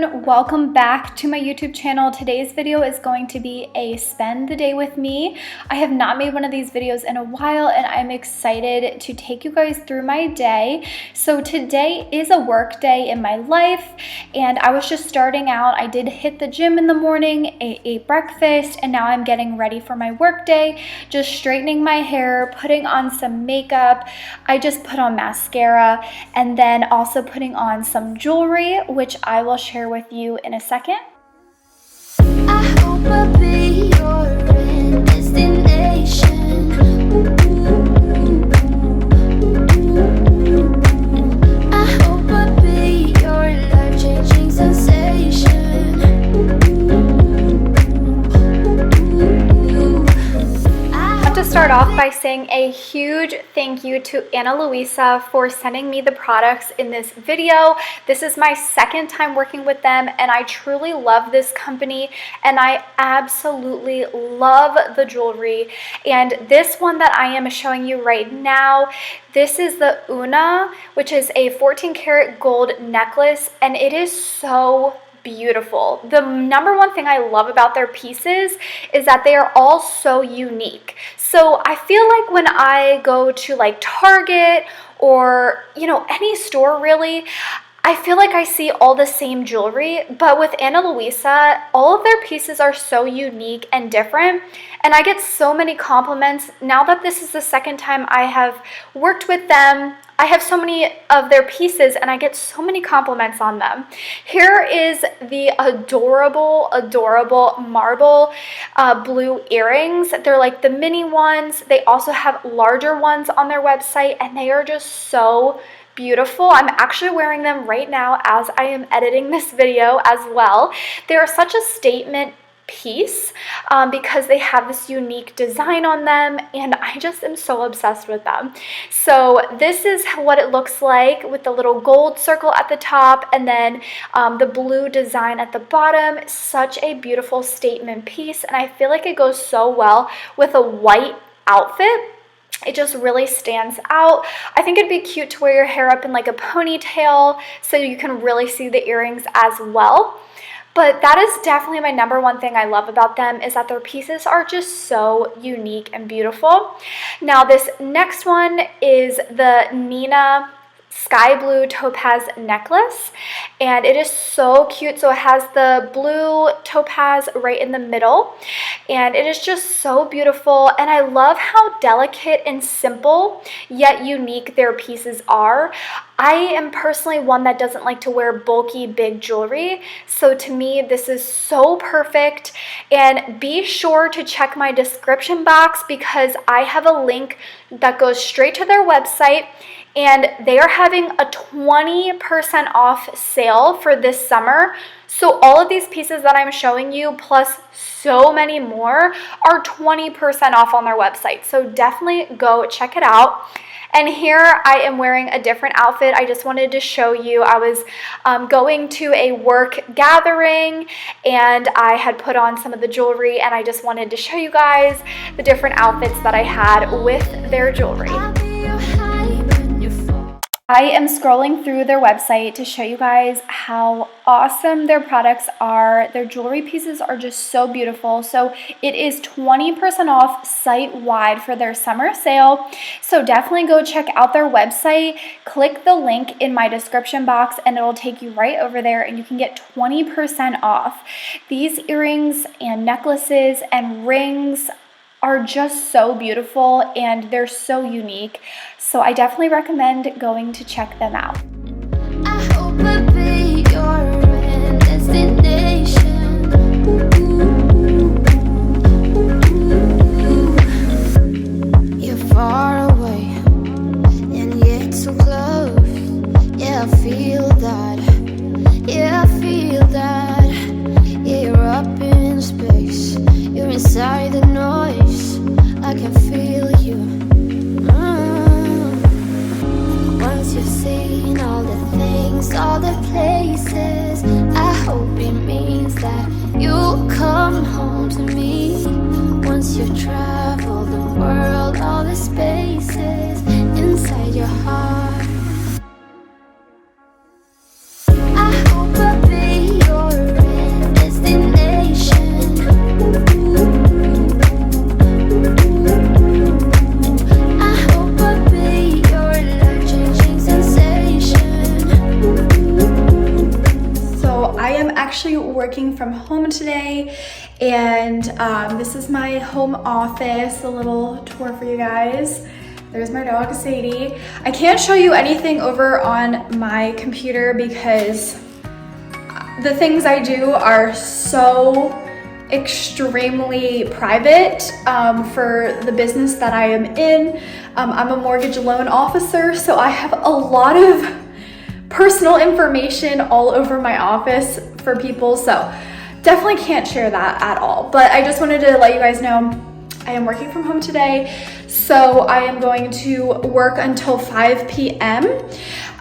everyone, welcome back to my YouTube channel. Today's video is going to be a spend the day with me. I have not made one of these videos in a while and I'm excited to take you guys through my day. So today is a work day in my life and I was just starting out. I did hit the gym in the morning, ate breakfast, and now I'm getting ready for my work day, just straightening my hair, putting on some makeup. I just put on mascara and then also putting on some jewelry, which I will share with you in a second. I hope I'll be your end destination. I hope I'll be your life-changing sensation. To start off by saying a huge thank you to Ana Luisa for sending me the products in this video. This is my second time working with them and I truly love this company and I absolutely love the jewelry. And this one that I am showing you right now, this is the Una, which is a 14 karat gold necklace, and it is so beautiful. The number one thing I love about their pieces is that they are all so unique. So I feel like when I go to like Target or, any store really, I feel like I see all the same jewelry, but with Ana Luisa, all of their pieces are so unique and different, and I get so many compliments. Now that this is the second time I have worked with them, I have so many of their pieces and I get so many compliments on them. Here is the adorable marble blue earrings. They're like the mini ones. They also have larger ones on their website and they are just so beautiful. I'm actually wearing them right now as I am editing this video as well. They are such a statement piece because they have this unique design on them and I just am so obsessed with them. So this is what it looks like with the little gold circle at the top and then the blue design at the bottom. Such a beautiful statement piece and I feel like it goes so well with a white outfit. It just really stands out. I think it'd be cute to wear your hair up in like a ponytail so you can really see the earrings as well. But that is definitely my number one thing I love about them is that their pieces are just so unique and beautiful. Now this next one is the Nina sky blue topaz necklace and it is so cute. So it has the blue topaz right in the middle and it is just so beautiful and I love how delicate and simple yet unique their pieces are. I am personally one that doesn't like to wear bulky big jewelry, so to me this is so perfect. And be sure to check my description box because I have a link that goes straight to their website and they are having a 20% off sale for this summer. So all of these pieces that I'm showing you plus so many more are 20% off on their website. So definitely go check it out. And here I am wearing a different outfit. I just wanted to show you. I was going to a work gathering and I had put on some of the jewelry and I just wanted to show you guys the different outfits that I had with their jewelry. I am scrolling through their website to show you guys how awesome their products are. Their jewelry pieces are just so beautiful. So it is 20% off site-wide for their summer sale. So definitely go check out their website. Click the link in my description box and it'll take you right over there and you can get 20% off. These earrings and necklaces and rings are just so beautiful and they're so unique. So I definitely recommend going to check them out. I hope I'll be your end destination. You're far away and yet so close. Yeah, I feel that. Yeah, I feel that. Yeah, you're up in space. You're inside the noise. I can feel you. Once you've seen all the things, all the places, I hope it means that you'll come home to me. Once you've traveled the world, all the spaces inside your heart, I hope I'll be your actually working from home today, and this is my home office. A little tour for you guys. There's my dog, Sadie. I can't show you anything over on my computer because the things I do are so extremely private for the business that I am in. I'm a mortgage loan officer, so I have a lot of personal information all over my office for people, so definitely can't share that at all. But I just wanted to let you guys know I am working from home today, so I am going to work until 5 p.m.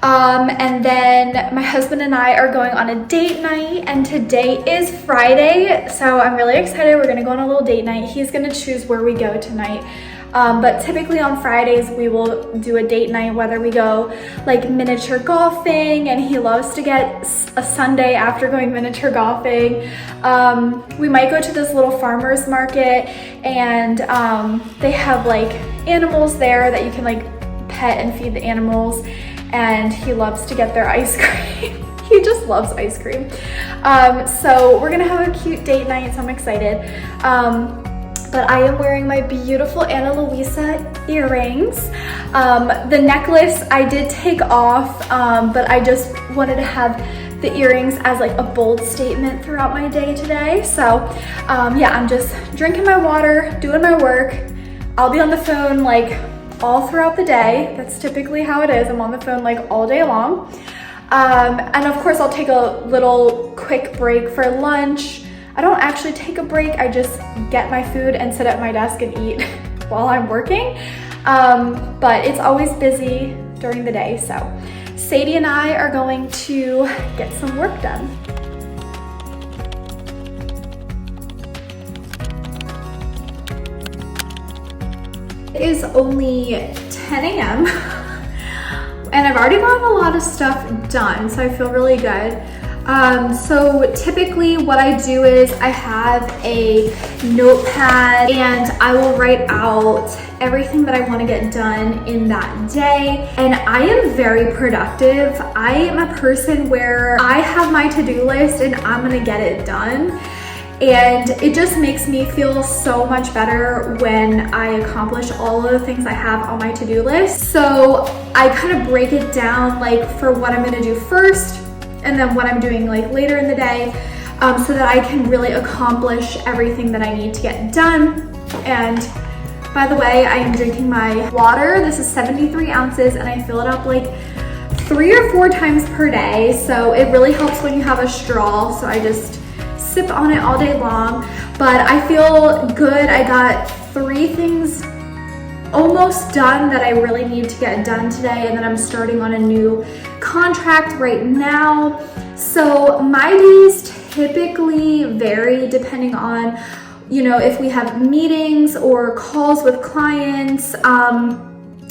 And then my husband and I are going on a date night, and today is Friday, so I'm really excited. We're gonna go on a little date night. He's gonna choose where we go tonight. But typically on Fridays we will do a date night, whether we go like miniature golfing, and he loves to get a Sunday after going miniature golfing. We might go to this little farmer's market, and they have like animals there that you can like pet and feed the animals, and he loves to get their ice cream. He just loves ice cream. So we're gonna have a cute date night, so I'm excited. But I am wearing my beautiful Ana Luisa earrings. The necklace I did take off, but I just wanted to have the earrings as like a bold statement throughout my day today. So yeah, I'm just drinking my water, doing my work. I'll be on the phone like all throughout the day. That's typically how it is. I'm on the phone like all day long. And of course I'll take a little quick break for lunch. I don't actually take a break, I just get my food and sit at my desk and eat while I'm working. But it's always busy during the day, so Sadie and I are going to get some work done. It is only 10 a.m. and I've already gotten a lot of stuff done, so I feel really good. So typically what I do is I have a notepad and I will write out everything that I want to get done in that day. And I am very productive. I am a person where I have my to-do list and I'm going to get it done. And it just makes me feel so much better when I accomplish all of the things I have on my to-do list. So I kind of break it down like for what I'm going to do first, and then what I'm doing like later in the day, so that I can really accomplish everything that I need to get done. And by the way, I am drinking my water. This is 73 ounces and I fill it up like 3 or 4 times per day. So it really helps when you have a straw. So I just sip on it all day long, but I feel good. I got 3 things almost done that I really need to get done today, and then I'm starting on a new contract right now. So my days typically vary depending on, you know, if we have meetings or calls with clients.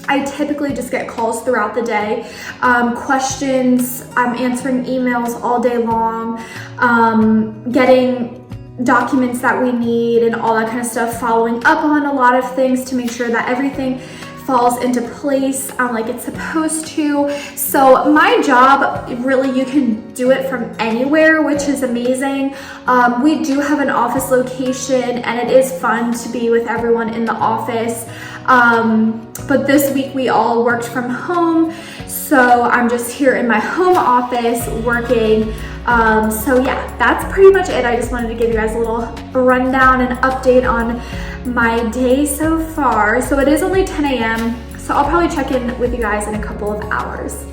I typically just get calls throughout the day, questions, I'm answering emails all day long, getting documents that we need and all that kind of stuff, following up on a lot of things to make sure that everything falls into place like it's supposed to. So my job, really, you can do it from anywhere, which is amazing. We do have an office location and it is fun to be with everyone in the office. But this week we all worked from home, so I'm just here in my home office working. So yeah, that's pretty much it. I just wanted to give you guys a little rundown and update on my day so far. So it is only 10 a.m. so I'll probably check in with you guys in a couple of hours.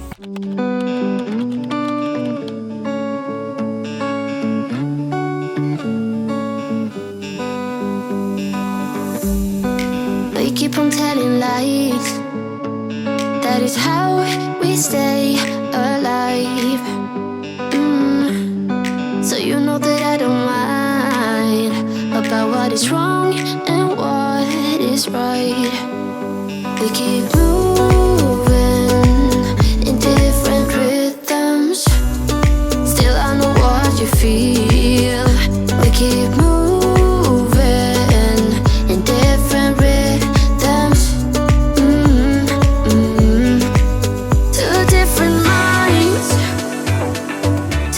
We keep on telling lies. That is how we stay alive. So you know that I don't mind about what is wrong and what is right. We keep moving in different rhythms. Still I know what you feel. We keep moving in different rhythms. Two different minds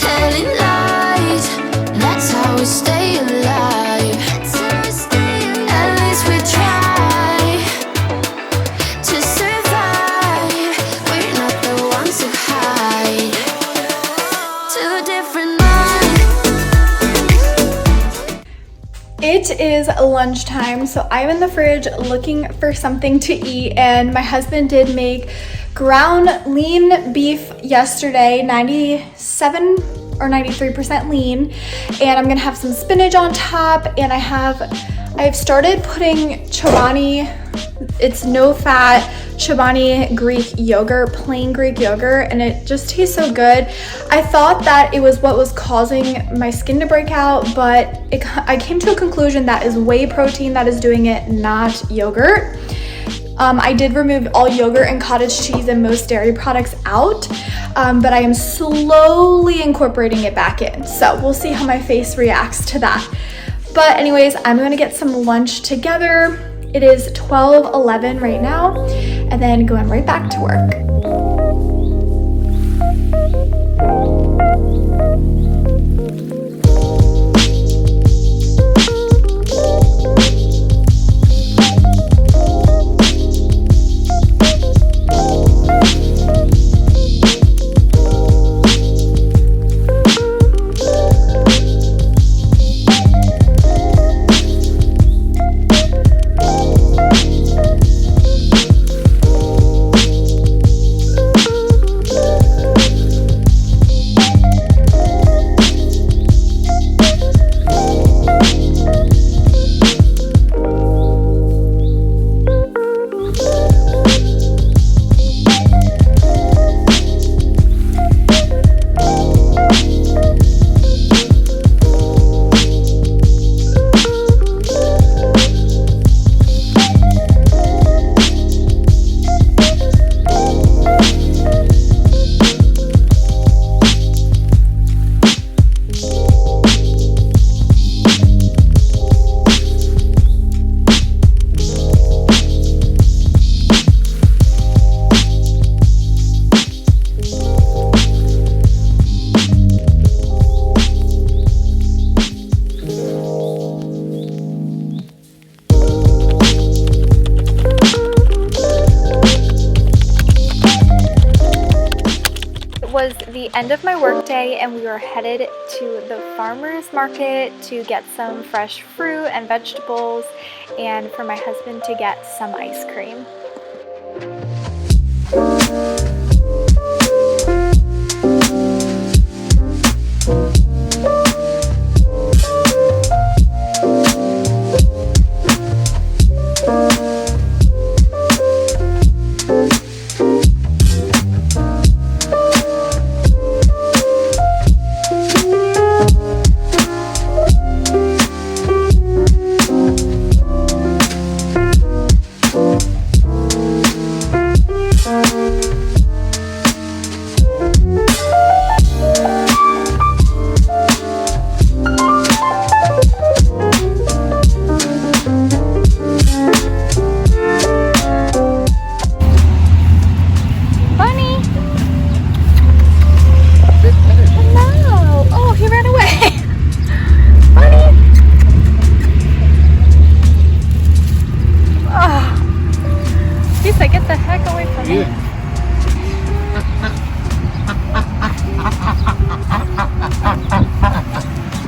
telling lies. It is lunchtime, so I'm in the fridge looking for something to eat, and my husband did make ground lean beef yesterday, 97 or 93% lean, and I'm gonna have some spinach on top, and I've started putting Chobani, it's no fat Chobani Greek yogurt, plain Greek yogurt, and it just tastes so good. I thought that it was what was causing my skin to break out, but I came to a conclusion that is whey protein that is doing it, not yogurt. I did remove all yogurt and cottage cheese and most dairy products out, but I am slowly incorporating it back in. So we'll see how my face reacts to that. But anyways, I'm gonna get some lunch together. It is 12:11 right now, and then going right back to work. Was the end of my workday, and we were headed to the farmer's market to get some fresh fruit and vegetables, and for my husband to get some ice cream.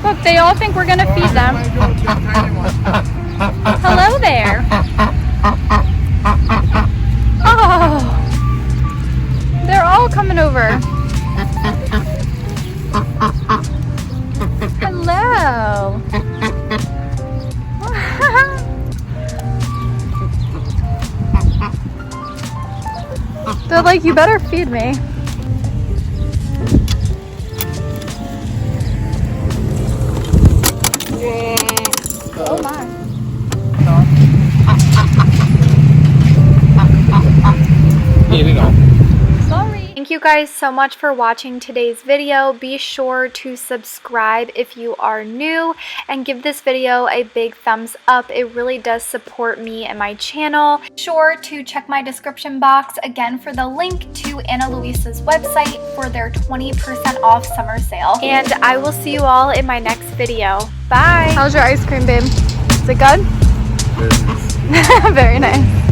Look, they all think we're gonna feed them. Hello there. Oh, they're all coming over. Hello. They're like, you better feed me. Oh my. Sorry. Thank you guys so much for watching today's video. Be sure to subscribe if you are new and give this video a big thumbs up. It really does support me and my channel. Be sure to check my description box again for the link to Ana Luisa's website for their 20% off summer sale. And I will see you all in my next video. Bye. How's your ice cream, babe? Is it good? Very nice. Very nice.